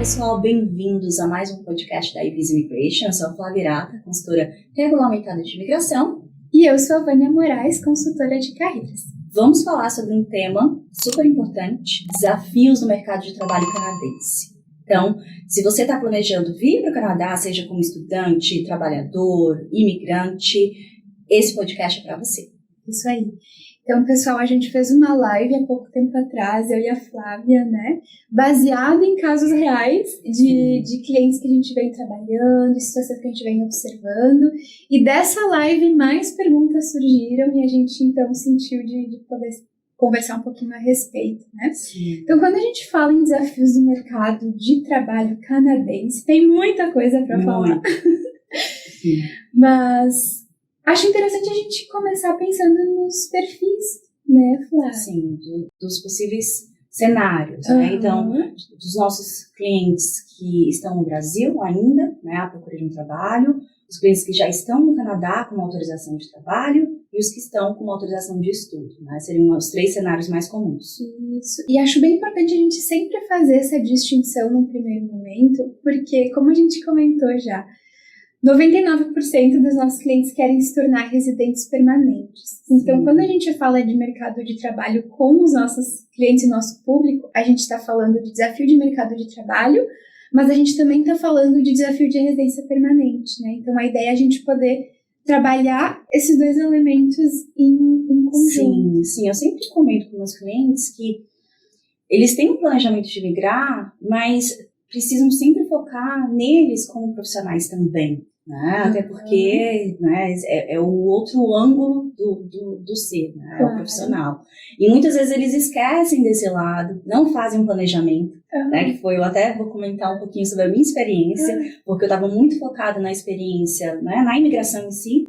pessoal, bem-vindos a mais um podcast da Ibis Immigration. Eu sou a Flávia Irata, consultora regulamentada de imigração. E eu sou a Vânia Moraes, consultora de carreiras. Vamos falar sobre um tema super importante, desafios no mercado de trabalho canadense. Então, se você está planejando vir para o Canadá, seja como estudante, trabalhador, imigrante, esse podcast é para você. Isso aí. Então, pessoal, a gente fez uma live há pouco tempo atrás, eu e a Flávia, né? Baseado em casos reais de clientes que a gente vem trabalhando, situações que a gente vem observando. E dessa live, mais perguntas surgiram e a gente, então, sentiu de poder conversar um pouquinho a respeito, né? Sim. Então, quando a gente fala em desafios do mercado de trabalho canadense, tem muita coisa para falar. Sim. Mas acho interessante a gente começar pensando nos perfis, né, Flávia? Sim, dos possíveis cenários, né? Então, dos nossos clientes que estão no Brasil ainda, né, à procura de um trabalho, os clientes que já estão no Canadá com uma autorização de trabalho e os que estão com uma autorização de estudo, né? Seriam os 3 cenários mais comuns. Isso. E acho bem importante a gente sempre fazer essa distinção num primeiro momento, porque, como a gente comentou já, 99% dos nossos clientes querem se tornar residentes permanentes. Então, quando a gente fala de mercado de trabalho com os nossos clientes e nosso público, a gente está falando de desafio de mercado de trabalho, mas a gente também está falando de desafio de residência permanente, né? Então, a ideia é a gente poder trabalhar esses 2 elementos em conjunto. Sim, eu sempre comento com meus clientes que eles têm um planejamento de migrar, mas precisam sempre focar neles como profissionais também. Né? Até porque, né, é o outro ângulo do ser, né? É o profissional. E muitas vezes eles esquecem desse lado, não fazem um planejamento, né? Que foi, eu até vou comentar um pouquinho sobre a minha experiência, porque eu estava muito focada na experiência, né, na imigração em si,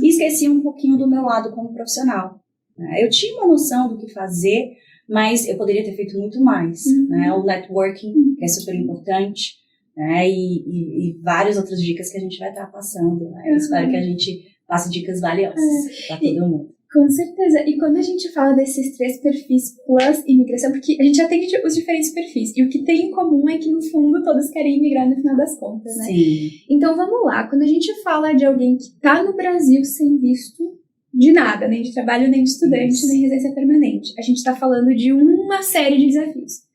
e esqueci um pouquinho do meu lado como profissional. Né? Eu tinha uma noção do que fazer, mas eu poderia ter feito muito mais. Né? O networking, que é super importante, né? E várias outras dicas que a gente vai estar passando. Né? Eu espero que a gente passe dicas valiosas para todo mundo. Com certeza. E quando a gente fala desses 3 perfis plus imigração, porque a gente já tem os diferentes perfis, e o que tem em comum é que, no fundo, todos querem imigrar no final das contas, né? Sim. Então, vamos lá. Quando a gente fala de alguém que está no Brasil sem visto de nada, nem de trabalho, nem de estudante, nem residência permanente, a gente está falando de uma série de desafios.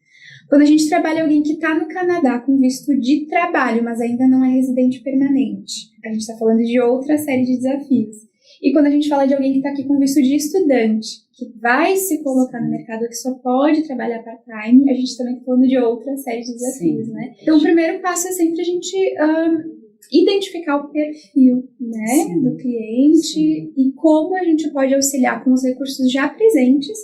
Quando a gente trabalha alguém que está no Canadá com visto de trabalho, mas ainda não é residente permanente, a gente está falando de outra série de desafios. E quando a gente fala de alguém que está aqui com visto de estudante, que vai se colocar no mercado, que só pode trabalhar part-time, a gente também está falando de outra série de desafios, né? Então, o primeiro passo é sempre a gente identificar o perfil, né, do cliente e como a gente pode auxiliar com os recursos já presentes,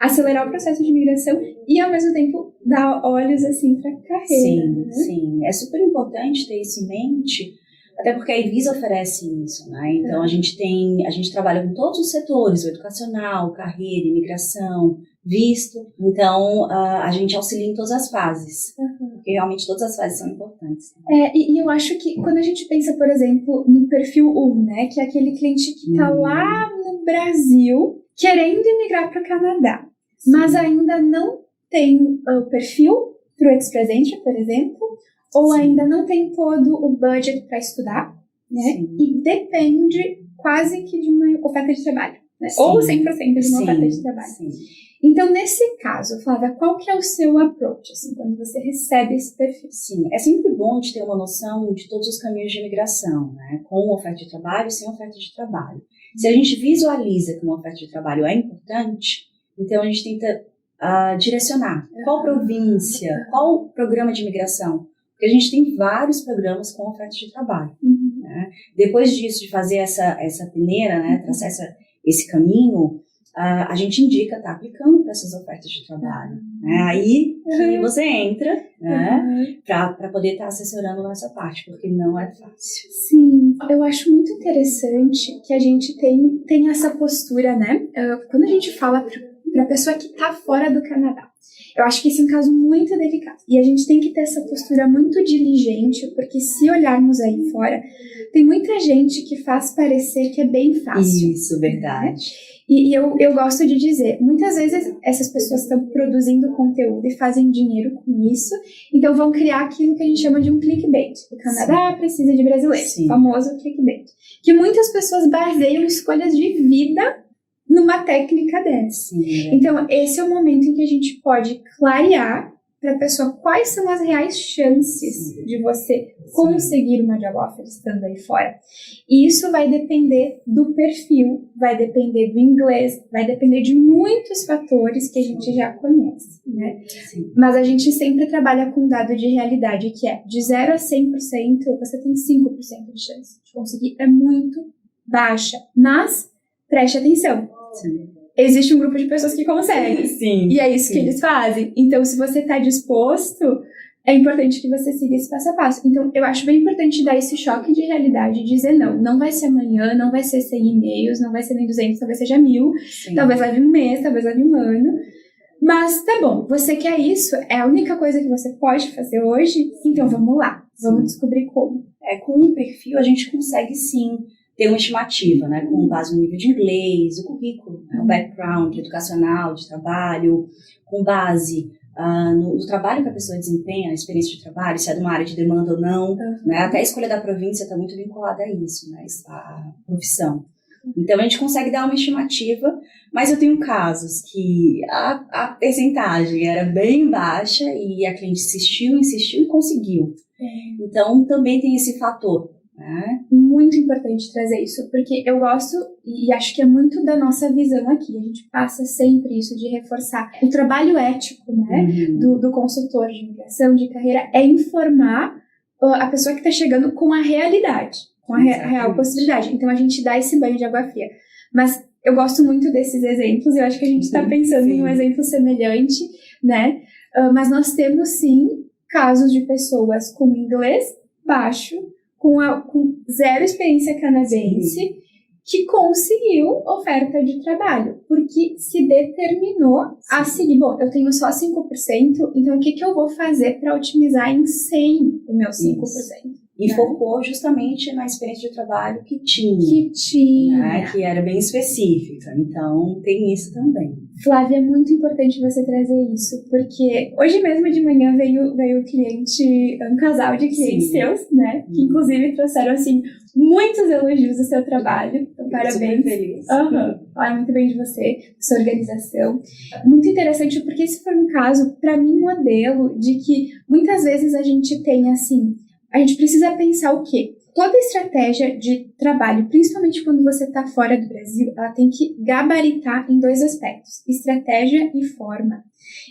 acelerar o processo de imigração e, ao mesmo tempo, dar olhos, assim, para a carreira. Sim. É super importante ter isso em mente, até porque a Ibis oferece isso, né? Então, a gente trabalha com todos os setores, o educacional, carreira, imigração, visto. Então, a gente auxilia em todas as fases, porque realmente todas as fases são importantes. E eu acho que quando a gente pensa, por exemplo, no perfil 1, né, que é aquele cliente que está lá no Brasil querendo imigrar para o Canadá, mas ainda não tem o perfil para o Express Entry, por exemplo, ou ainda não tem todo o budget para estudar, né? E depende quase que de uma oferta de trabalho, né? Ou 100% de uma oferta de trabalho. Então, nesse caso, Flávia, qual que é o seu approach, assim, quando você recebe esse perfil? Sim, é sempre bom de ter uma noção de todos os caminhos de imigração, né? Com oferta de trabalho e sem oferta de trabalho. Se a gente visualiza que uma oferta de trabalho é importante, então a gente tenta direcionar qual província, qual programa de imigração. Porque a gente tem vários programas com oferta de trabalho. Né? Depois disso, de fazer essa peneira, né, traçar esse caminho, a gente indica estar aplicando para essas ofertas de trabalho. Né? Aí que você entra, né, para poder estar assessorando nessa parte, porque não é fácil. Sim, eu acho muito interessante que a gente tem essa postura, né? Quando a gente fala para a pessoa que está fora do Canadá, eu acho que esse é um caso muito delicado. E a gente tem que ter essa postura muito diligente, porque se olharmos aí fora, tem muita gente que faz parecer que é bem fácil. Isso, verdade. Né? E eu gosto de dizer, muitas vezes essas pessoas estão produzindo conteúdo e fazem dinheiro com isso, então vão criar aquilo que a gente chama de um clickbait. O Canadá precisa de brasileiros, o famoso clickbait. Que muitas pessoas baseiam escolhas de vida numa técnica dessa. Sim. Então, esse é o momento em que a gente pode clarear para a pessoa quais são as reais chances de você conseguir uma job offer estando aí fora. E isso vai depender do perfil, vai depender do inglês, vai depender de muitos fatores que a gente já conhece, né? Sim. Mas a gente sempre trabalha com um dado de realidade, que é de 0 a 100%, você tem 5% de chance de conseguir. É muito baixa, mas preste atenção. Sim. Existe um grupo de pessoas que conseguem. Sim, e é isso que eles fazem. Então, se você está disposto, é importante que você siga esse passo a passo. Então, eu acho bem importante dar esse choque de realidade e dizer não vai ser amanhã, não vai ser 100 e-mails, não vai ser nem 200, talvez seja 1000, talvez leve um mês, talvez leve um ano. Mas tá bom, você quer isso, é a única coisa que você pode fazer hoje, então vamos lá, vamos descobrir como. Com um perfil a gente consegue sim ter uma estimativa, né, com base no nível de inglês, o currículo, né, o background educacional, de trabalho, com base no trabalho que a pessoa desempenha, na experiência de trabalho, se é de uma área de demanda ou não, né, até a escolha da província está muito vinculada a isso, né, a profissão. Então a gente consegue dar uma estimativa, mas eu tenho casos que a percentagem era bem baixa e a cliente insistiu e conseguiu. Então também tem esse fator. Muito importante trazer isso, porque eu gosto e acho que é muito da nossa visão aqui, a gente passa sempre isso de reforçar o trabalho ético, né, do consultor de imigração, de carreira, é informar a pessoa que está chegando com a realidade, com a real possibilidade. Então a gente dá esse banho de água fria, mas eu gosto muito desses exemplos, eu acho que a gente está pensando em um exemplo semelhante, né, mas nós temos sim casos de pessoas com inglês baixo, com zero experiência canadense, que conseguiu oferta de trabalho, porque se determinou a seguir, bom, eu tenho só 5%, então o que eu vou fazer para otimizar em 100 o meu 5%? E focou justamente na experiência de trabalho que tinha. Né, que era bem específica, então tem isso também. Flávia, é muito importante você trazer isso, porque hoje mesmo de manhã veio um casal de clientes seus, né, que inclusive trouxeram, assim, muitos elogios do seu trabalho, então parabéns. Super feliz. Falaram muito bem de você, sua organização. Muito interessante, porque esse foi um caso, para mim, modelo de que muitas vezes a gente tem, assim, a gente precisa pensar o quê? Toda estratégia de trabalho, principalmente quando você está fora do Brasil, ela tem que gabaritar em 2 aspectos, estratégia e forma.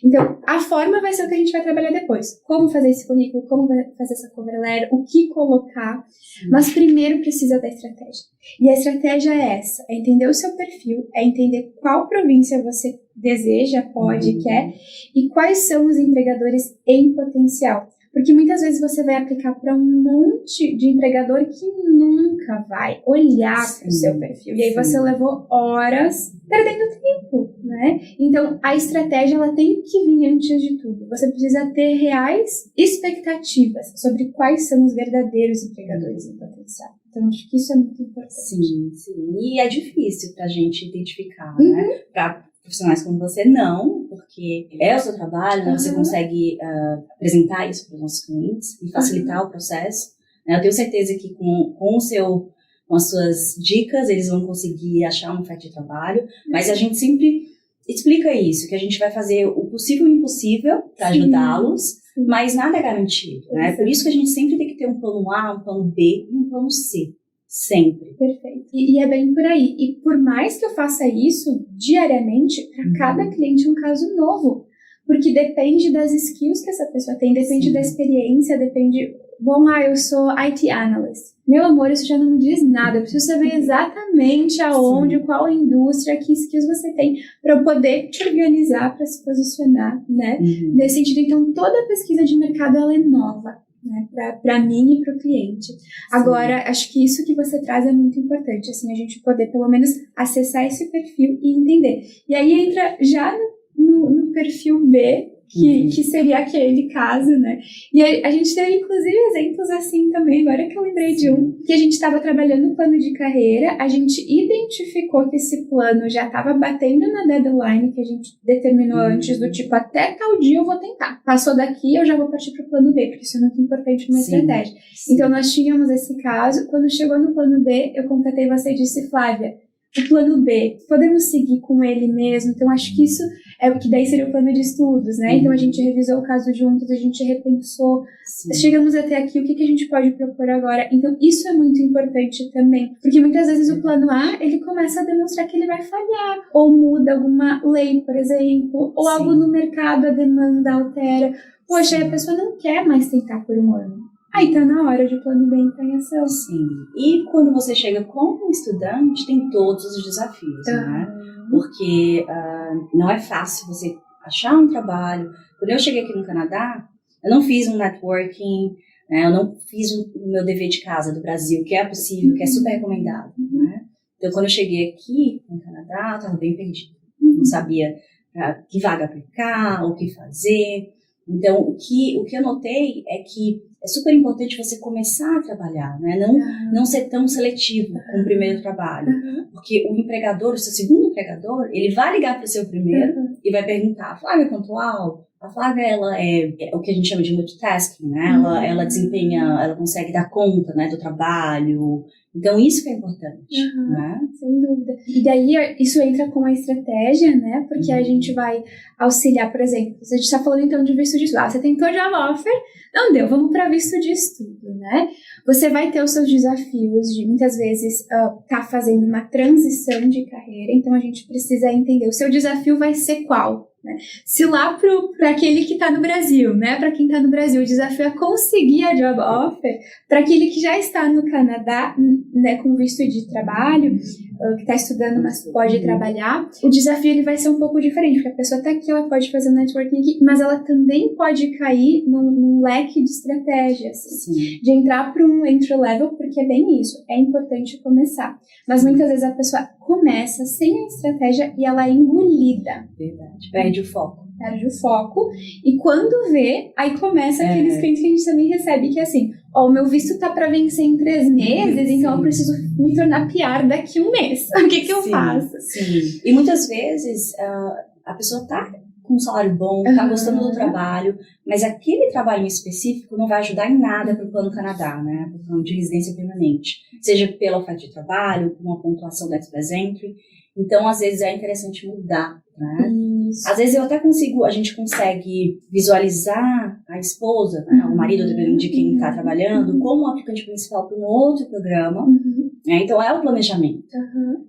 Então, a forma vai ser o que a gente vai trabalhar depois. Como fazer esse currículo, como fazer essa cover letter, o que colocar. Mas primeiro precisa da estratégia. E a estratégia é essa, é entender o seu perfil, é entender qual província você deseja, pode, quer, e quais são os empregadores em potencial. Porque muitas vezes você vai aplicar para um monte de empregador que nunca vai olhar para o seu perfil. E aí você levou horas perdendo tempo, né? Então, a estratégia ela tem que vir antes de tudo. Você precisa ter reais expectativas sobre quais são os verdadeiros empregadores em potencial. Então, acho que isso é muito importante. Sim. E é difícil para a gente identificar, né? Para profissionais como você, não, porque é o seu trabalho, né? Você consegue apresentar isso para os nossos clientes e facilitar o processo. Né? Eu tenho certeza que com as suas dicas, eles vão conseguir achar uma oferta de trabalho, mas a gente sempre explica isso, que a gente vai fazer o possível e o impossível para ajudá-los, mas nada é garantido. Né? Por isso que a gente sempre tem que ter um plano A, um plano B e um plano C. Sempre. Perfeito. E é bem por aí. E por mais que eu faça isso diariamente, para cada cliente é um caso novo. Porque depende das skills que essa pessoa tem, depende da experiência, depende... Bom, eu sou IT Analyst. Meu amor, isso já não me diz nada. Eu preciso saber exatamente aonde, qual indústria, que skills você tem para eu poder te organizar para se posicionar, né? Nesse sentido, então, toda a pesquisa de mercado, ela é nova. Né, para mim e para o cliente. Agora, acho que isso que você traz é muito importante, assim, a gente poder pelo menos acessar esse perfil e entender. E aí entra já no perfil B, que seria aquele caso, né? E a gente teve, inclusive, exemplos assim também, agora que eu lembrei de um, que a gente estava trabalhando no plano de carreira, a gente identificou que esse plano já estava batendo na deadline que a gente determinou antes, do tipo, até tal dia eu vou tentar. Passou daqui, eu já vou partir para o plano B, porque isso é muito importante numa estratégia. Então, nós tínhamos esse caso, quando chegou no plano B, eu contatei você e disse, Flávia, o plano B, podemos seguir com ele mesmo? Então, acho que isso é o que daí seria o plano de estudos, né? Então, a gente revisou o caso juntos, a gente repensou, chegamos até aqui, o que a gente pode propor agora? Então, isso é muito importante também, porque muitas vezes o plano A, ele começa a demonstrar que ele vai falhar, ou muda alguma lei, por exemplo, ou algo no mercado, a demanda altera. Poxa, a pessoa não quer mais tentar por um ano. Aí tá na hora de o plano B entrar em ação. Sim. E quando você chega como estudante, tem todos os desafios, né? Porque não é fácil você achar um trabalho. Quando eu cheguei aqui no Canadá, eu não fiz um networking, né? Eu não fiz o meu dever de casa do Brasil, que é possível, que é super recomendado, né? Então, quando eu cheguei aqui no Canadá, eu estava bem perdida. Não sabia que vaga aplicar, o que fazer. Então, o que eu notei é que é super importante você começar a trabalhar, né? Não ser tão seletivo com o primeiro trabalho. Porque o empregador, o seu segundo empregador, ele vai ligar para o seu primeiro e vai perguntar, a Flávia é pontual? A Flávia, ela é o que a gente chama de multitasking, né? Ela desempenha, ela consegue dar conta, né, do trabalho. Então, isso que é importante, né? Sem dúvida. E daí, isso entra com a estratégia, né? Porque a gente vai auxiliar, por exemplo, a gente está falando então de visto de estudo. Você tentou job offer, não deu, vamos para visto de estudo, né? Você vai ter os seus desafios de, muitas vezes, tá fazendo uma transição de carreira, então a gente precisa entender, o seu desafio vai ser qual? Né? Se lá para aquele que está no Brasil, né? Para quem está no Brasil, o desafio é conseguir a job offer, para aquele que já está no Canadá, né, com visto de trabalho, que está estudando, mas pode trabalhar, o desafio ele vai ser um pouco diferente, porque a pessoa está aqui, ela pode fazer um networking aqui, mas ela também pode cair num leque de estratégias, de entrar para um entry level, porque é bem isso, é importante começar. Mas muitas vezes a pessoa começa sem a estratégia e ela é engolida. Verdade. Perde o foco. Perde o foco. E quando vê, aí começa aqueles clientes que a gente também recebe, que é assim, o meu visto tá para vencer em 3 meses, então eu preciso me tornar PR daqui a 1 mês. O que eu faço? Sim. E muitas vezes a pessoa tá com um salário bom, tá gostando do trabalho, mas aquele trabalho em específico não vai ajudar em nada para o Plano Canadá, né? Para o plano de residência permanente. Seja pela oferta de trabalho, por uma pontuação da Express Entry. Então, às vezes, é interessante mudar, né? Isso. Às vezes, a gente consegue visualizar a esposa, né? O marido de quem está trabalhando, como aplicante principal para um outro programa. Né? Então, é o planejamento.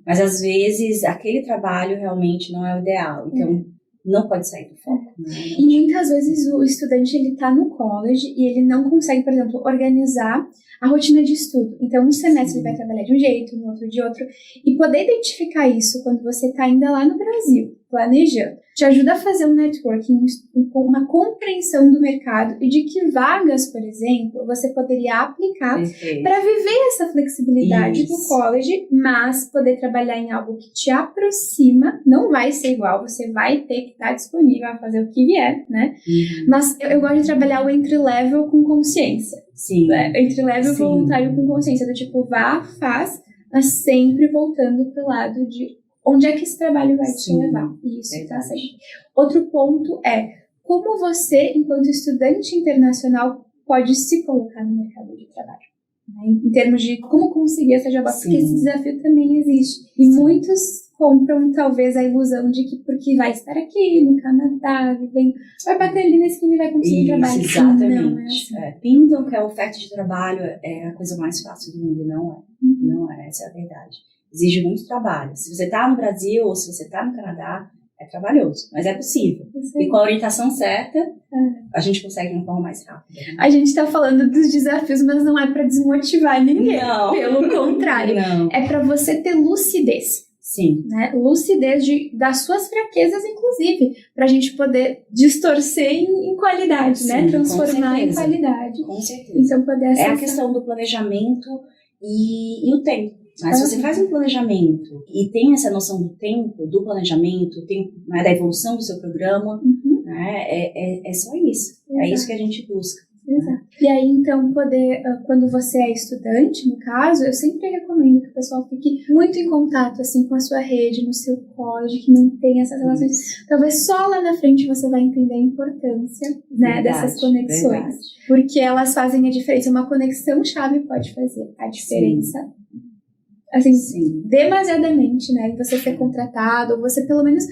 Mas, às vezes, aquele trabalho realmente não é o ideal. Então, não pode sair do foco. Né? E muitas vezes o estudante ele está no college e ele não consegue, por exemplo, organizar a rotina de estudo. Então, um semestre ele vai trabalhar de um jeito, no outro de outro. E poder identificar isso quando você está ainda lá no Brasil, planejando, te ajuda a fazer um networking, uma compreensão do mercado e de que vagas, por exemplo, você poderia aplicar para viver essa flexibilidade do college, mas poder trabalhar em algo que te aproxima, não vai ser igual, você vai ter que estar disponível a fazer o que vier, né? Mas eu gosto de trabalhar o entry-level com consciência. Né? Entry-level voluntário com consciência, do tipo, vá, faz, mas sempre voltando pro lado de onde é que esse trabalho vai te levar. Isso, tá sempre. Outro ponto é como você, enquanto estudante internacional, pode se colocar no mercado de trabalho. Né? Em termos de como conseguir essa job, porque esse desafio também existe. E muitos compram, talvez, a ilusão de que porque vai estar aqui no Canadá, vai bater ali na esquina e vai conseguir trabalho. Exatamente. Não, é assim. Pintam que a oferta de trabalho é a coisa mais fácil do mundo, e não é. Não é, essa é a verdade. Exige muito trabalho. Se você está no Brasil ou se você está no Canadá, é trabalhoso, mas é possível. E com a orientação certa, a gente consegue de uma forma mais rápida. Né? A gente está falando dos desafios, mas não é para desmotivar ninguém. Não. Pelo contrário. Não. É para você ter lucidez. Sim. Né? Lucidez das suas fraquezas, inclusive, para a gente poder distorcer em qualidade, Sim, né? Transformar em qualidade. Com certeza. Então, poder acessar. É a questão do planejamento e o tempo. Mas se você faz um planejamento e tem essa noção do tempo, do planejamento, né, da evolução do seu programa, né, é só isso. Exato. É isso que a gente busca. Exato. E aí, então, quando você é estudante, no caso, eu sempre recomendo que o pessoal fique muito em contato, assim, com a sua rede, no seu college, que mantenha essas relações. Talvez só lá na frente você vai entender a importância, né, dessas conexões. Verdade. Porque elas fazem a diferença. Uma conexão-chave pode fazer a diferença. Assim, demasiadamente, né, você ser contratado, ou você pelo menos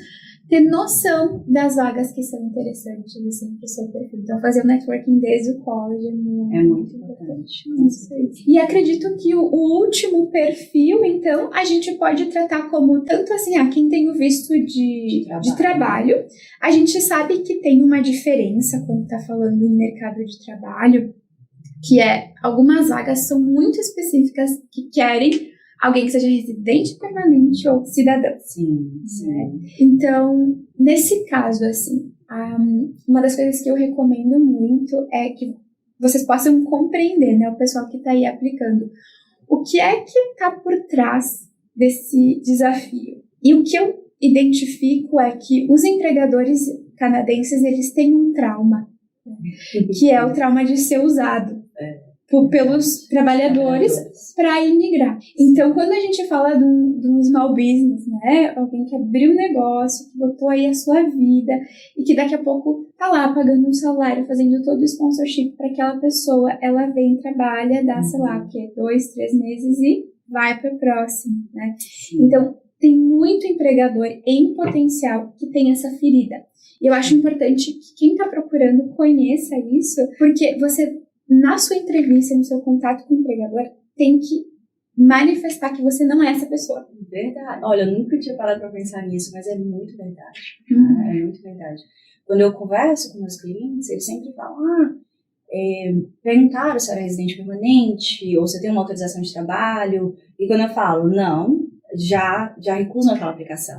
ter noção das vagas que são interessantes, assim, pro seu perfil. Então, fazer o networking desde o college é muito importante. E acredito que o último perfil, então, a gente pode tratar como tanto assim, quem tem o visto de trabalho, a gente sabe que tem uma diferença quando tá falando em mercado de trabalho, que algumas vagas são muito específicas que querem alguém que seja residente permanente ou cidadão. Sim. Então, nesse caso, assim, uma das coisas que eu recomendo muito é que vocês possam compreender, né, o pessoal que está aí aplicando, o que é que está por trás desse desafio. E o que eu identifico é que os empregadores canadenses, eles têm um trauma, que é o trauma de ser usado pelos trabalhadores para imigrar. Então, quando a gente fala de um small business, né, alguém que abriu um negócio, que botou aí a sua vida e que daqui a pouco tá lá pagando um salário, fazendo todo o sponsorship para aquela pessoa, ela vem, trabalha, dá, sei lá, 2, 3 meses e vai para o próximo, né? Então, tem muito empregador em potencial que tem essa ferida. E eu acho importante que quem está procurando conheça isso, porque você, na sua entrevista, no seu contato com o empregador, tem que manifestar que você não é essa pessoa. Verdade. Olha, eu nunca tinha parado para pensar nisso, mas é muito verdade. É muito verdade. Quando eu converso com meus clientes, eles sempre falam, perguntaram se era residente permanente, ou se tem uma autorização de trabalho, e quando eu falo, não, já recusam aquela aplicação.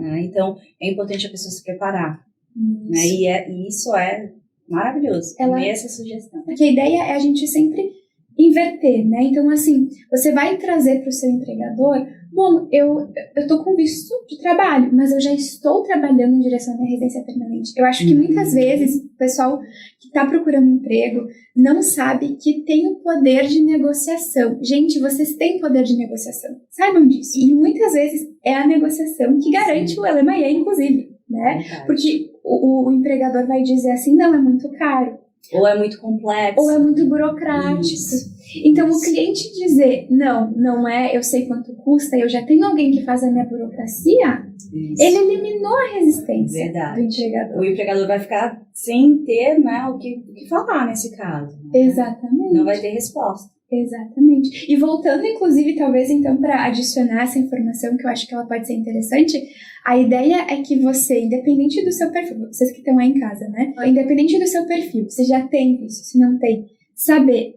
Né? Então, é importante a pessoa se preparar. Né? E isso é maravilhoso. Amei essa sugestão. Porque a ideia é a gente sempre inverter, né? Então, assim, você vai trazer para o seu empregador, bom, eu tô com visto de trabalho, mas eu já estou trabalhando em direção à minha residência permanente. Eu acho que muitas vezes o pessoal que está procurando emprego não sabe que tem o poder de negociação. Gente, vocês têm poder de negociação. Saibam disso. E muitas vezes é a negociação que garante o LMIA, inclusive, né? Porque o empregador vai dizer assim, não, é muito caro. Ou é muito complexo. Ou é muito burocrático. Então, o cliente dizer, não é, eu sei quanto custa, eu já tenho alguém que faz a minha burocracia, ele eliminou a resistência do empregador. O empregador vai ficar sem ter, né, o que falar nesse caso. Né? Exatamente. Não vai ter resposta. Exatamente. E voltando, inclusive, talvez, então, para adicionar essa informação, que eu acho que ela pode ser interessante, a ideia é que você, independente do seu perfil, vocês que estão aí em casa, né? Independente do seu perfil, você já tem isso, se não tem, saber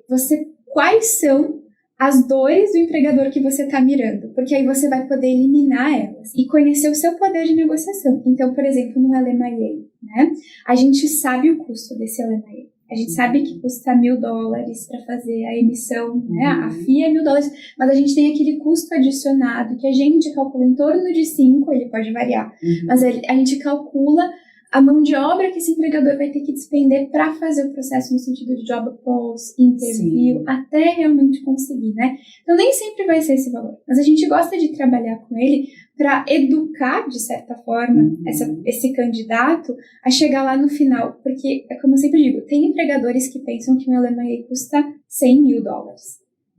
quais são as dores do empregador que você está mirando, porque aí você vai poder eliminar elas e conhecer o seu poder de negociação. Então, por exemplo, no LMIA, né? A gente sabe o custo desse LMIA. A gente sabe que custa $1.000 para fazer a emissão, né? A FII é $1.000, mas a gente tem aquele custo adicionado que a gente calcula em torno de 5, ele pode variar, mas a gente calcula a mão de obra que esse empregador vai ter que despender para fazer o processo no sentido de job post, interview, até realmente conseguir, né? Então, nem sempre vai ser esse valor, mas a gente gosta de trabalhar com ele para educar, de certa forma, esse candidato a chegar lá no final, porque, como eu sempre digo, tem empregadores que pensam que um LMIA custa $100.000,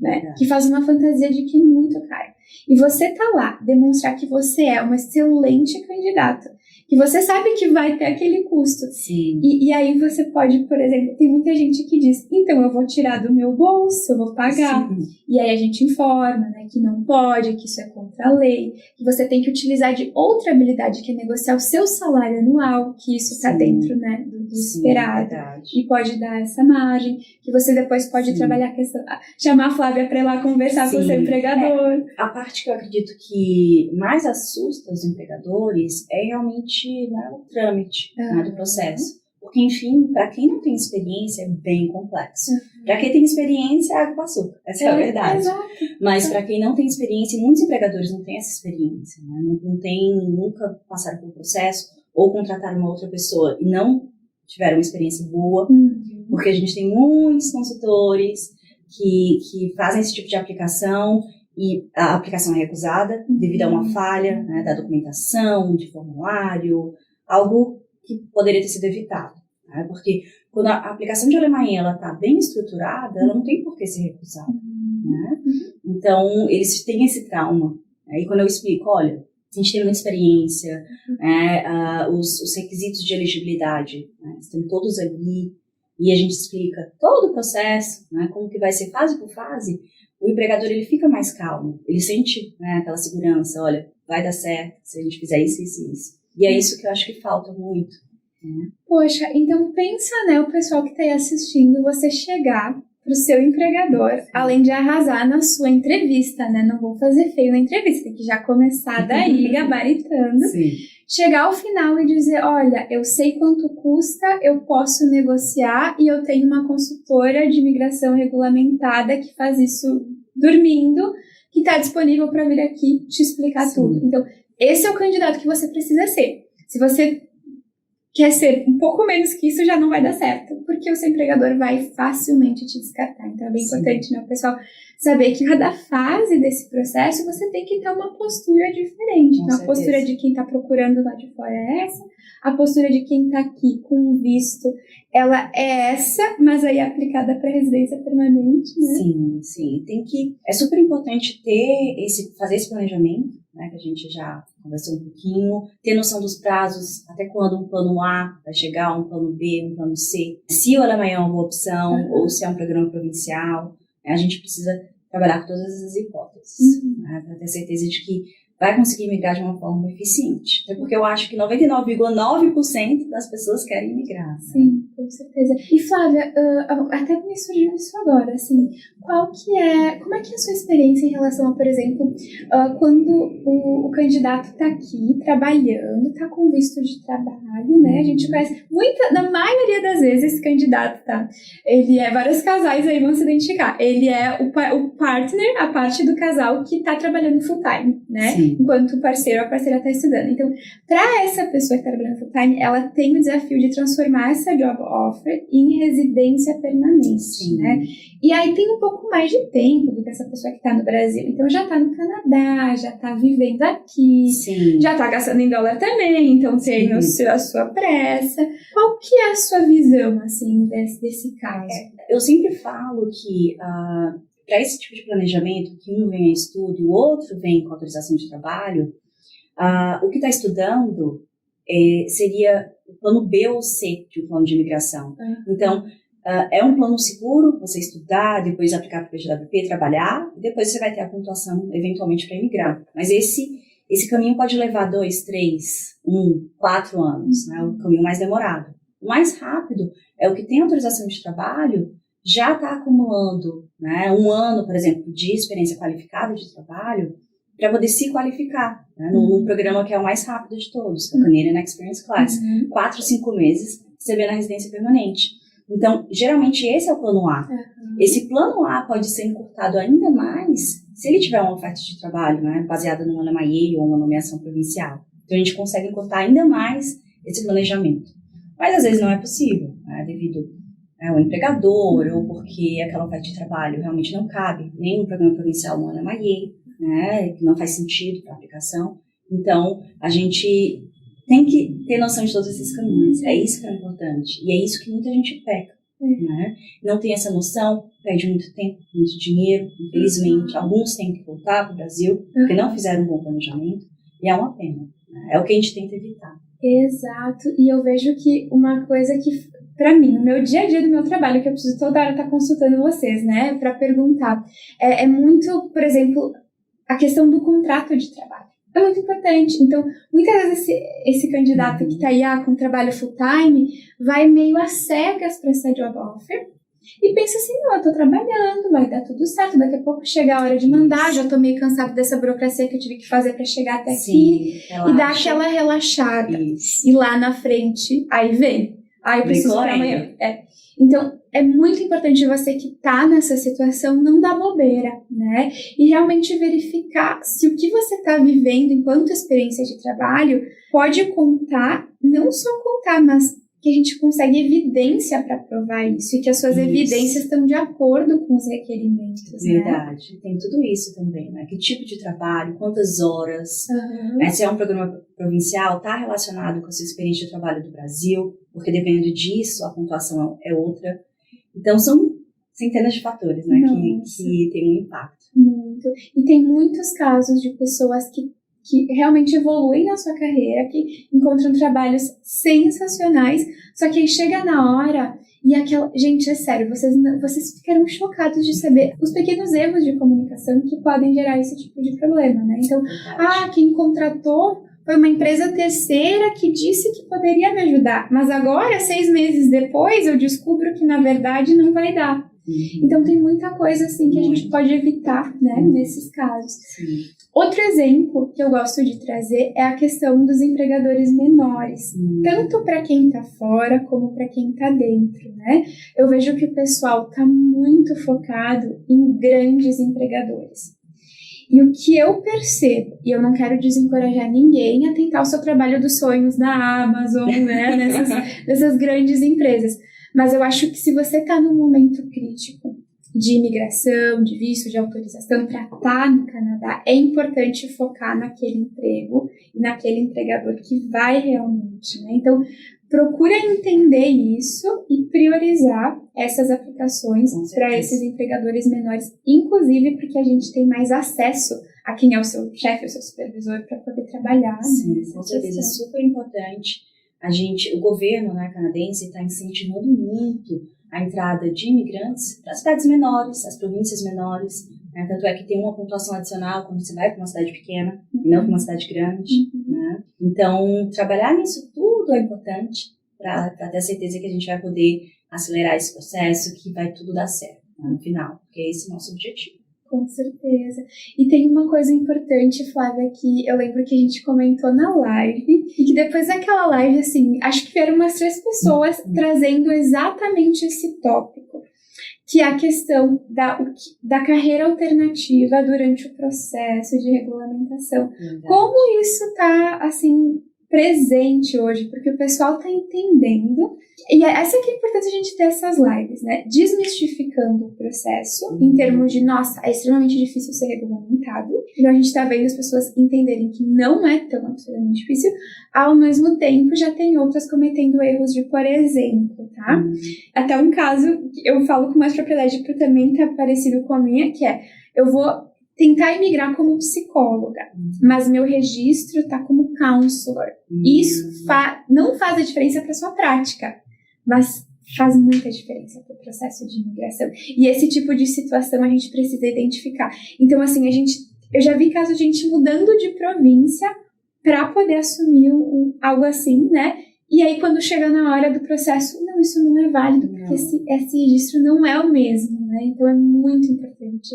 né? Que faz uma fantasia de que é muito caro. E você tá lá, demonstrar que você é uma excelente candidata, que você sabe que vai ter aquele custo. E aí você pode, por exemplo, tem muita gente que diz, então eu vou tirar do meu bolso, eu vou pagar. E aí a gente informa, né, que não pode, que isso é contra a lei, que você tem que utilizar de outra habilidade, que é negociar o seu salário anual, que isso está dentro, né, do esperado. E pode dar essa margem, que você depois pode trabalhar a questão, chamar a Flávia para ir lá conversar com o seu empregador. A parte que eu acredito que mais assusta os empregadores é realmente, né, o trâmite, né, do processo. Porque, enfim, para quem não tem experiência, é bem complexo. Para quem tem experiência, água com açúcar. Essa é a verdade. Exato. Mas para quem não tem experiência, e muitos empregadores não têm essa experiência, né? Nunca passaram por um processo ou contrataram uma outra pessoa e não tiveram uma experiência boa, porque a gente tem muitos consultores que fazem esse tipo de aplicação e a aplicação é recusada devido a uma falha, né, da documentação, de formulário, algo que poderia ter sido evitado, né? Porque quando a aplicação de Alemanha está bem estruturada, ela não tem por que ser recusada, né? Então, eles têm esse trauma. Aí quando eu explico, olha, a gente tem muita experiência, os requisitos de elegibilidade, né, estão todos ali, e a gente explica todo o processo, né, como que vai ser fase por fase, o empregador ele fica mais calmo, ele sente, né, aquela segurança, olha, vai dar certo se a gente fizer isso, isso e isso. E é isso que eu acho que falta muito. Né? Poxa, então pensa, né, o pessoal que está aí assistindo, você chegar pro seu empregador, além de arrasar na sua entrevista, né? Não vou fazer feio na entrevista, tem que já começar daí, gabaritando. Sim. Chegar ao final e dizer, olha, eu sei quanto custa, eu posso negociar e eu tenho uma consultora de imigração regulamentada que faz isso dormindo, que está disponível para vir aqui te explicar tudo. Então, esse é o candidato que você precisa ser. Se você quer ser um pouco menos que isso, já não vai dar certo, porque o seu empregador vai facilmente te descartar. Então é bem importante, né, o pessoal saber que cada fase desse processo você tem que ter uma postura diferente. Então, a postura de quem está procurando lá de fora é essa, a postura de quem está aqui com o visto, ela é essa, mas aí aplicada para residência permanente, né? Sim. É super importante fazer esse planejamento, né, que a gente já conversou um pouquinho, ter noção dos prazos, até quando um plano A vai chegar, um plano B, um plano C, se o Alemanha é uma boa opção, ou se é um programa provincial, né, a gente precisa trabalhar com todas essas hipóteses, né, para ter certeza de que vai conseguir migrar de uma forma eficiente. Até porque eu acho que 99,9% das pessoas querem migrar. Né? Sim, com certeza. E Flávia, até me surgiu isso agora, assim, como é que é a sua experiência em relação a, por exemplo, quando o candidato está aqui trabalhando, está com visto de trabalho, né? A gente conhece na maioria das vezes esse candidato, tá? Ele vários casais aí vão se identificar. Ele é o partner, a parte do casal que está trabalhando full time, né? Sim. Enquanto o parceiro ou a parceira está estudando. Então, para essa pessoa que está trabalhando full time, ela tem o desafio de transformar essa job offer em residência permanente, Sim. né? E aí tem um pouco mais de tempo do que essa pessoa que está no Brasil. Então, já está no Canadá, já está vivendo aqui, Sim. já está gastando em dólar também, então tem a sua pressa. Qual que é a sua visão, assim, desse caso? Eu sempre falo que para esse tipo de planejamento, que um vem a estudo e o outro vem com autorização de trabalho, o que está estudando seria o plano B ou C de um plano de imigração. Então, é um plano seguro, você estudar, depois aplicar para o PGWP, trabalhar, e depois você vai ter a pontuação, eventualmente, para imigrar. Mas esse caminho pode levar 2, 3, 4 anos, né? O caminho mais demorado. O mais rápido é o que tem autorização de trabalho, já está acumulando, né, 1 ano, por exemplo, de experiência qualificada de trabalho, para poder se qualificar, né, num programa que é o mais rápido de todos, que é o Canadian Experience Class. 4, 5 meses, você vê na residência permanente. Então, geralmente, esse é o plano A. Esse plano A pode ser encurtado ainda mais se ele tiver uma oferta de trabalho, né, baseada numa LMIA ou uma nomeação provincial. Então, a gente consegue encurtar ainda mais esse planejamento. Mas, às vezes, não é possível, né, devido ao empregador ou porque aquela oferta de trabalho realmente não cabe, nem no programa provincial no LMIA, né, que não faz sentido para a aplicação. Então, a gente tem que ter noção de todos esses caminhos. É isso que é importante. E é isso que muita gente peca. Né? Não tem essa noção, perde muito tempo, muito dinheiro, infelizmente. Alguns têm que voltar para o Brasil, porque não fizeram um bom planejamento. E é uma pena. Né? É o que a gente tenta evitar. Exato. E eu vejo que uma coisa que, para mim, no meu dia a dia do meu trabalho, que eu preciso toda hora estar consultando vocês, né, para perguntar, é muito, por exemplo, a questão do contrato de trabalho. É muito importante. Então, muitas vezes esse candidato que está aí com trabalho full-time vai meio às cegas para essa job offer e pensa assim, não, eu estou trabalhando, vai dar tudo certo, daqui a pouco chega a hora de mandar, já estou meio cansado dessa burocracia que eu tive que fazer para chegar até aqui, e dar aquela relaxada. E lá na frente, aí vem eu preciso para amanhã. Então, é muito importante você que está nessa situação não dar bobeira, né? E realmente verificar se o que você está vivendo enquanto experiência de trabalho pode contar, não só contar, mas que a gente consegue evidência para provar isso e que as suas evidências estão de acordo com os requerimentos, Verdade, né? Tem tudo isso também, né? Que tipo de trabalho, quantas horas, se é um programa provincial, está relacionado com a sua experiência de trabalho do Brasil, porque dependendo disso, a pontuação é outra. Então, são centenas de fatores, né, que tem um impacto. Muito. E tem muitos casos de pessoas que realmente evoluem na sua carreira, que encontram trabalhos sensacionais, só que aí chega na hora e aquela... Gente, é sério, vocês ficaram chocados de saber os pequenos erros de comunicação que podem gerar esse tipo de problema, né? Então, quem contratou foi uma empresa terceira que disse que poderia me ajudar, mas agora, 6 meses depois, eu descubro que, na verdade, não vai dar. Então, tem muita coisa, assim, que a gente pode evitar, né, nesses casos. Sim. Outro exemplo que eu gosto de trazer é a questão dos empregadores menores, tanto para quem está fora como para quem está dentro, né? Eu vejo que o pessoal está muito focado em grandes empregadores. E o que eu percebo, e eu não quero desencorajar ninguém a tentar o seu trabalho dos sonhos na Amazon, né, nessas grandes empresas, mas eu acho que se você está num momento crítico de imigração, de visto, de autorização para estar no Canadá, é importante focar naquele emprego e naquele empregador que vai realmente, né? Então, procura entender isso e priorizar essas aplicações para esses empregadores menores, inclusive porque a gente tem mais acesso a quem é o seu chefe, o seu supervisor, para poder trabalhar. Sim, né? Com certeza, é super importante. O governo, né, canadense está incentivando muito a entrada de imigrantes para as cidades menores, as províncias menores, né? Tanto é que tem uma pontuação adicional quando você vai para uma cidade pequena e não para uma cidade grande, né? Então, trabalhar nisso tudo é importante para ter certeza que a gente vai poder acelerar esse processo, que vai tudo dar certo, né, no final, porque esse é o nosso objetivo. Com certeza. E tem uma coisa importante, Flávia, que eu lembro que a gente comentou na live, e que depois daquela live, assim, acho que vieram umas 3 pessoas trazendo exatamente esse tópico, que é a questão da carreira alternativa durante o processo de regulamentação. Verdade. Como isso está, assim, presente hoje, porque o pessoal está entendendo, e essa que é importante a gente ter essas lives, né, desmistificando o processo, em termos de, nossa, é extremamente difícil ser regulamentado, então a gente está vendo as pessoas entenderem que não é tão absolutamente difícil, ao mesmo tempo já tem outras cometendo erros de, por exemplo, tá, até um caso, eu falo com mais propriedade porque também tá parecido com a minha, que é, eu vou tentar imigrar como psicóloga, mas meu registro está como counselor. Isso não faz a diferença para sua prática, mas faz muita diferença para o processo de imigração. E esse tipo de situação a gente precisa identificar. Então, assim, eu já vi casos de gente mudando de província para poder assumir algo assim, né? E aí, quando chega na hora do processo, não, isso não é válido, porque esse registro não é o mesmo, né? Então, é muito importante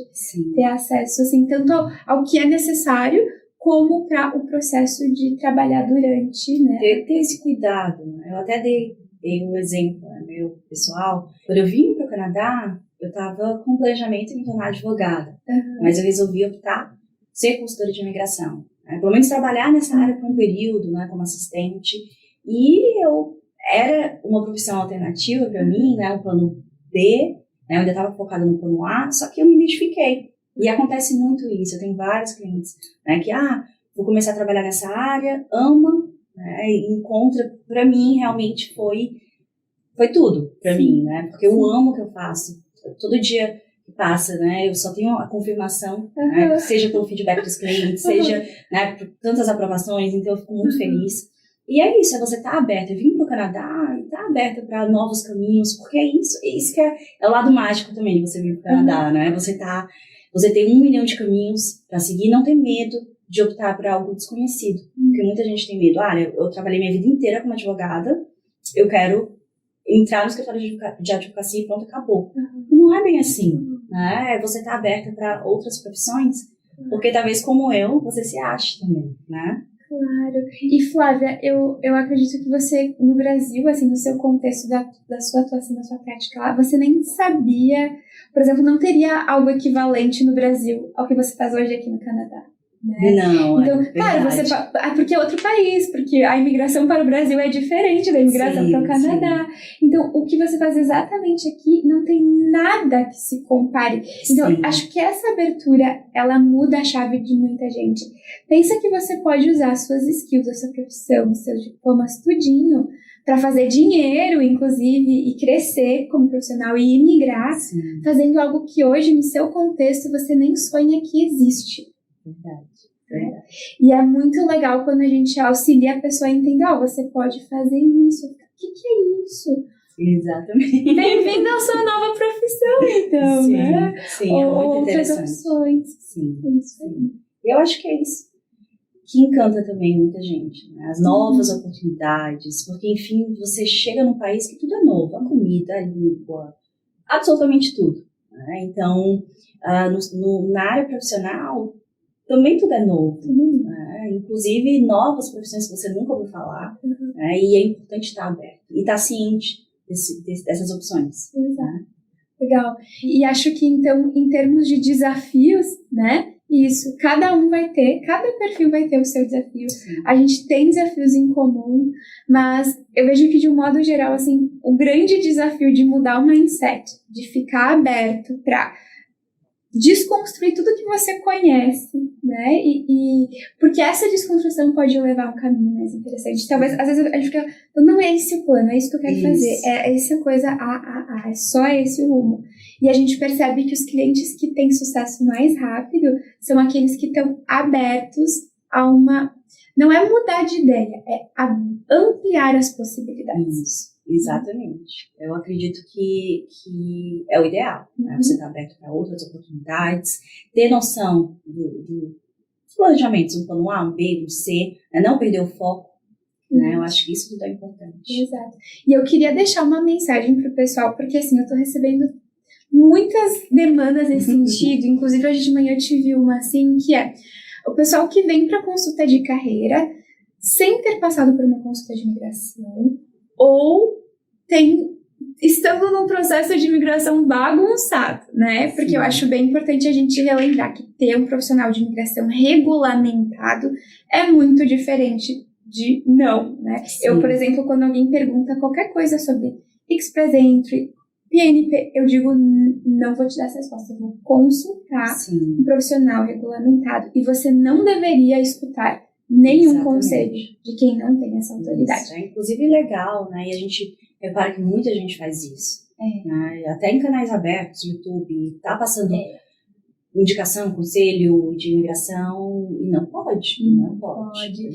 ter acesso, assim, tanto ao que é necessário, como para o processo de trabalhar durante, né? Ter esse cuidado, né? Eu até dei um exemplo, né, meu pessoal. Quando eu vim para o Canadá, eu estava com planejamento em me tornar advogada, mas eu resolvi optar ser consultora de imigração, né? Pelo menos trabalhar nessa área por um período, né, como assistente. E era uma profissão alternativa para mim, né, um plano B, né, eu ainda estava focada no plano A, só que eu me identifiquei. E acontece muito isso, eu tenho vários clientes, né, que, vou começar a trabalhar nessa área, ama, né, e encontra, para mim, realmente foi tudo para mim, né, porque eu amo o que eu faço, todo dia que passa, né, eu só tenho a confirmação, né, seja pelo feedback dos clientes, seja, né, por tantas aprovações, então eu fico muito feliz. E é isso, é você estar aberta. Eu vim para o Canadá e estar aberta para novos caminhos, porque é isso que é o lado mágico também de você vir para o Canadá, né? Você tem 1 milhão de caminhos para seguir, não ter medo de optar por algo desconhecido. Porque muita gente tem medo. Eu trabalhei minha vida inteira como advogada, eu quero entrar no escritório de advocacia e pronto, acabou. Não é bem assim, né? Você estar aberta para outras profissões, porque talvez como eu, você se ache também, né? Claro. E Flávia, eu acredito que você, no Brasil, assim, no seu contexto da sua atuação, da sua prática lá, você nem sabia, por exemplo, não teria algo equivalente no Brasil ao que você faz hoje aqui no Canadá. Né? Não, então, claro, porque é outro país, porque a imigração para o Brasil é diferente da imigração para o Canadá. Sim. Então, o que você faz exatamente aqui não tem nada que se compare. Então, sim, acho que essa abertura, ela muda a chave de muita gente. Pensa que você pode usar suas skills, a sua profissão, seus diplomas, tudinho, para fazer dinheiro, inclusive, e crescer como profissional e imigrar, sim, fazendo algo que hoje, no seu contexto, você nem sonha que existe. Verdade. E é muito legal quando a gente auxilia a pessoa a entender, você pode fazer isso. O que é isso? Exatamente. Bem-vindo à sua nova profissão, então, sim, né? Sim, é muito interessante. Outras opções. Sim, sim. Eu acho que é isso que encanta também muita gente, né? As novas oportunidades, porque, enfim, você chega num país que tudo é novo, a comida, a língua, absolutamente tudo. Né? Então, na área profissional, também tudo é novo, né? Inclusive novas profissões que você nunca ouviu falar, né? E é importante estar aberto e estar ciente dessas opções. Né? Legal. E acho que então, em termos de desafios, né? Isso, cada perfil vai ter o seu desafio. Sim. A gente tem desafios em comum, mas eu vejo que de um modo geral, assim, o grande desafio de mudar o mindset, de ficar aberto para desconstruir tudo que você conhece, né? E porque essa desconstrução pode levar a um caminho mais interessante. Talvez, às vezes, a gente fica, não é esse o plano, é isso que eu quero fazer, é essa coisa é só esse o rumo. E a gente percebe que os clientes que têm sucesso mais rápido são aqueles que estão abertos a não é mudar de ideia, é ampliar as possibilidades. Isso. Exatamente. Eu acredito que é o ideal, né? Você estar aberto para outras oportunidades, ter noção dos planejamentos, um plano A, um B, um C, né? Não perder o foco, né? Eu acho que isso tudo é importante. Exato. E eu queria deixar uma mensagem para o pessoal, porque assim, eu estou recebendo muitas demandas nesse sentido, inclusive hoje de manhã eu tive uma assim, que é o pessoal que vem para consulta de carreira sem ter passado por uma consulta de imigração, ou estando num processo de imigração bagunçado, né? Porque sim, eu acho bem importante a gente relembrar que ter um profissional de imigração regulamentado é muito diferente de não, né? Sim. Eu, por exemplo, quando alguém pergunta qualquer coisa sobre Express Entry, PNP, eu digo, não vou te dar essa resposta, eu vou consultar sim, um profissional regulamentado. E você não deveria escutar nenhum exatamente, conselho de quem não tem essa autoridade. Isso, é inclusive legal, né? E a gente repara que muita gente faz isso. Né? Até em canais abertos, YouTube, tá passando indicação, conselho de imigração, e não pode.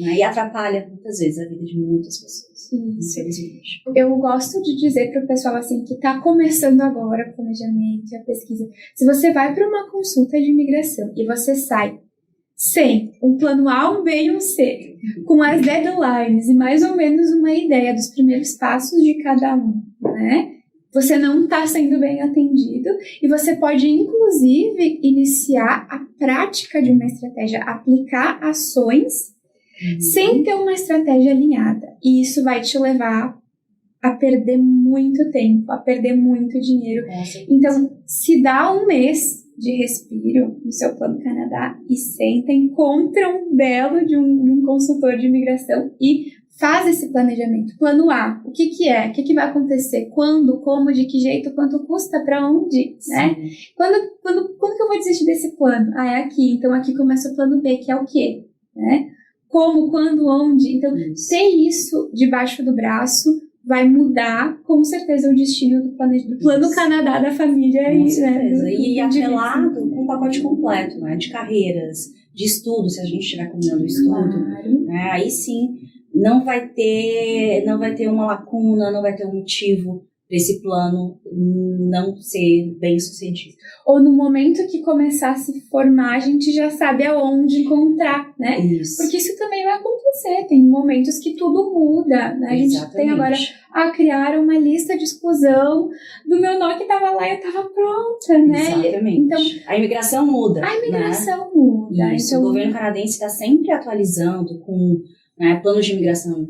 Né? E atrapalha muitas vezes a vida de muitas pessoas. Infelizmente. Eu gosto de dizer para o pessoal assim, que está começando agora o planejamento e a pesquisa, se você vai para uma consulta de imigração e você sai sem um plano A, um B e um C, com as deadlines e mais ou menos uma ideia dos primeiros passos de cada um, né? Você não está sendo bem atendido e você pode, inclusive, iniciar a prática de uma estratégia, aplicar ações sem ter uma estratégia alinhada. E isso vai te levar a perder muito tempo, a perder muito dinheiro. Então, se dá um mês de respiro no seu plano Canadá e senta, encontra um belo de um consultor de imigração e faz esse planejamento. Plano A, o que é? O que vai acontecer? Quando? Como? De que jeito? Quanto custa? Para onde? Né? Quando que eu vou desistir desse plano? É aqui. Então, aqui começa o plano B, que é o quê? Né? Como? Quando? Onde? Então, ter isso debaixo do braço vai mudar, com certeza, o destino do plano Canadá da família. Com certeza. Né? E atrelado com um pacote completo, né? De carreiras, de estudo, se a gente estiver combinando estudo. Claro. Né? Aí sim, não vai ter uma lacuna, não vai ter um motivo esse plano não ser bem sucedido. Ou no momento que começar a se formar, a gente já sabe aonde encontrar, né? Isso. Porque isso também vai acontecer. Tem momentos que tudo muda, né? A gente tem agora, criar uma lista de exclusão do meu nó que estava lá e eu estava pronta, né? Exatamente. Então, a imigração muda. A imigração muda. Isso, então, o governo canadense está sempre atualizando com, né, planos de imigração,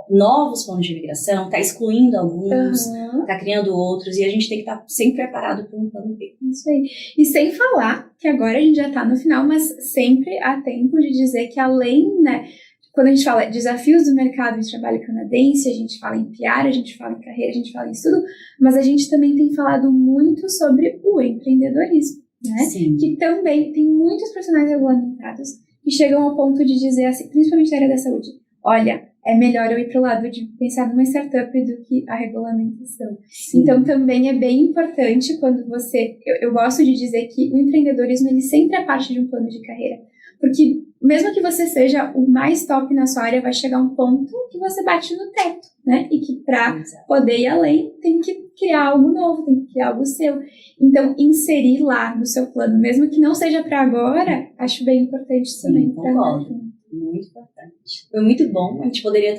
novos planos de imigração, está excluindo alguns, está criando outros, e a gente tem que estar sempre preparado para um plano B. Isso aí. E sem falar que agora a gente já está no final, mas sempre há tempo de dizer que além, né, quando a gente fala desafios do mercado de trabalho canadense, a gente fala em PR, a gente fala em carreira, a gente fala em estudo, mas a gente também tem falado muito sobre o empreendedorismo, né? Sim. Que também tem muitos profissionais regulamentados que chegam ao ponto de dizer assim, principalmente na área da saúde, olha, é melhor eu ir para o lado de pensar numa startup do que a regulamentação. Sim. Então, também é bem importante quando você... Eu gosto de dizer que o empreendedorismo, ele sempre é parte de um plano de carreira. Porque mesmo que você seja o mais top na sua área, vai chegar um ponto que você bate no teto, né? E que para poder ir além, tem que criar algo novo, tem que criar algo seu. Então, inserir lá no seu plano, mesmo que não seja para agora, acho bem importante também. Sim, concordo. Muito importante. Foi muito bom. A gente poderia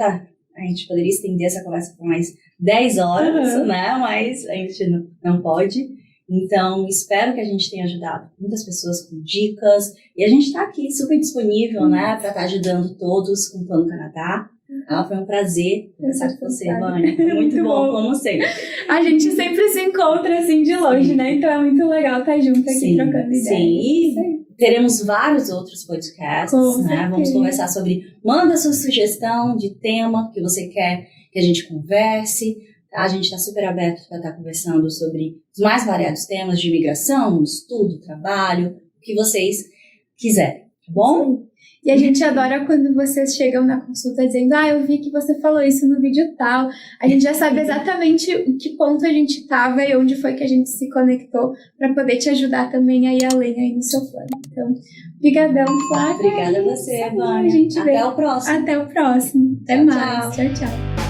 estender essa conversa por mais 10 horas, né? Mas a gente não pode. Então, espero que a gente tenha ajudado muitas pessoas com dicas. E a gente está aqui super disponível, né? Para estar ajudando todos com o Plano Canadá. Foi um prazer conversar com você, Vânia. Muito bom, como sempre. A gente sempre se encontra assim de longe, né? Então é muito legal estar junto aqui trocando ideias. Sim, e teremos vários outros podcasts, né? Vamos conversar sobre... Manda sua sugestão de tema que você quer que a gente converse. Tá? A gente está super aberto para estar conversando sobre os mais variados temas de imigração, estudo, trabalho, o que vocês quiserem, tá bom? Sim. E a gente adora quando vocês chegam na consulta dizendo, eu vi que você falou isso no vídeo tal. A gente já sabe exatamente em que ponto a gente estava e onde foi que a gente se conectou para poder te ajudar também a ir além aí no seu plano. Então, brigadão, Flávia. Obrigada a você, Vânia. Até o próximo. Até o próximo. Até mais. Tchau, tchau.